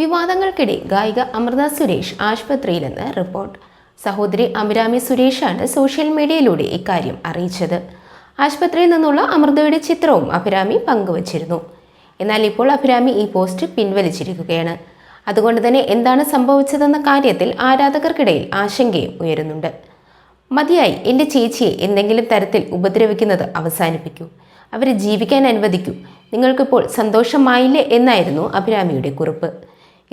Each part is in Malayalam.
വിവാദങ്ങൾക്കിടെ ഗായിക അമൃത സുരേഷ് ആശുപത്രിയിലെന്ന് റിപ്പോർട്ട്. സഹോദരി അഭിരാമി സുരേഷാണ് സോഷ്യൽ മീഡിയയിലൂടെ ഇക്കാര്യം അറിയിച്ചത്. ആശുപത്രിയിൽ നിന്നുള്ള അമൃതയുടെ ചിത്രവും അഭിരാമി പങ്കുവച്ചിരുന്നു. എന്നാൽ ഇപ്പോൾ അഭിരാമി ഈ പോസ്റ്റ് പിൻവലിച്ചിരിക്കുകയാണ്. അതുകൊണ്ട് തന്നെ എന്താണ് സംഭവിച്ചതെന്ന കാര്യത്തിൽ ആരാധകർക്കിടയിൽ ആശങ്കയും ഉയരുന്നുണ്ട്. മതിയായി, എൻ്റെ ചേച്ചിയെ എന്തെങ്കിലും തരത്തിൽ ഉപദ്രവിക്കുന്നത് അവസാനിപ്പിക്കൂ, അവരെ ജീവിക്കാൻ അനുവദിക്കൂ, നിങ്ങൾക്കിപ്പോൾ സന്തോഷമായില്ലേ എന്നായിരുന്നു അഭിരാമിയുടെ കുറിപ്പ്.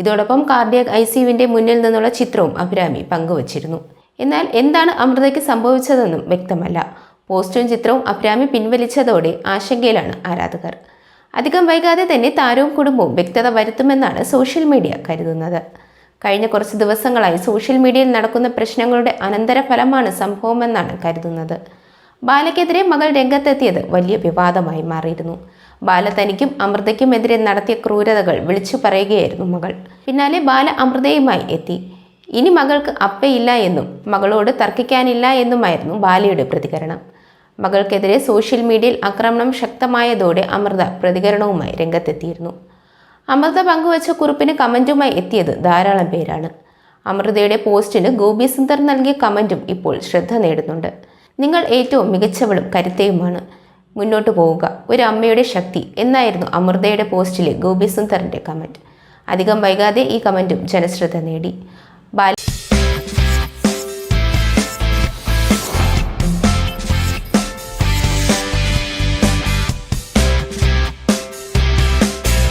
ഇതോടൊപ്പം കാർഡിയാക് ICUവിൻ്റെ മുന്നിൽ നിന്നുള്ള ചിത്രവും അഭിരാമി പങ്കുവച്ചിരുന്നു. എന്നാൽ എന്താണ് അമൃതയ്ക്ക് സംഭവിച്ചതെന്നും വ്യക്തമല്ല. പോസ്റ്റും ചിത്രവും അഭിരാമി പിൻവലിച്ചതോടെ ആശങ്കയിലാണ് ആരാധകർ. അധികം വൈകാതെ തന്നെ താരവും കുടുംബവും വ്യക്തത വരുത്തുമെന്നാണ് സോഷ്യൽ മീഡിയ കരുതുന്നത്. കഴിഞ്ഞ കുറച്ച് ദിവസങ്ങളായി സോഷ്യൽ മീഡിയയിൽ നടക്കുന്ന പ്രശ്നങ്ങളുടെ അനന്തരഫലമാണ് സംഭവമെന്നാണ് കരുതുന്നത്. ബാലയ്ക്കെതിരെ മകൾ രംഗത്തെത്തിയത് വലിയ വിവാദമായി മാറിയിരുന്നു. ബാല തനിക്കും അമൃതയ്ക്കുമെതിരെ നടത്തിയ ക്രൂരതകൾ വിളിച്ചു പറയുകയായിരുന്നു മകൾ. പിന്നാലെ ബാല അമൃതയുമായി എത്തി. ഇനി മകൾക്ക് അപ്പയില്ല എന്നും മകളോട് തർക്കിക്കാനില്ല എന്നുമായിരുന്നു ബാലയുടെ പ്രതികരണം. മകൾക്കെതിരെ സോഷ്യൽ മീഡിയയിൽ ആക്രമണം ശക്തമായതോടെ അമൃത പ്രതികരണവുമായി രംഗത്തെത്തിയിരുന്നു. അമൃത പങ്കുവച്ച കുറിപ്പിന് കമൻറ്റുമായി എത്തിയത് ധാരാളം പേരാണ്. അമൃതയുടെ പോസ്റ്റിന് ഗോപി സുന്ദർ നൽകിയ കമൻറ്റും ഇപ്പോൾ ശ്രദ്ധ നേടുന്നുണ്ട്. നിങ്ങൾ ഏറ്റവും മികച്ചവളും കരുത്തയുമാണ്, മുന്നോട്ട് പോവുക, ഒരു അമ്മയുടെ ശക്തി എന്നായിരുന്നു അമൃതയുടെ പോസ്റ്റിലെ ഗോപി സുന്ദറിൻ്റെ കമൻറ്റ്. അധികം വൈകാതെ ഈ കമൻറ്റും ജനശ്രദ്ധ നേടി.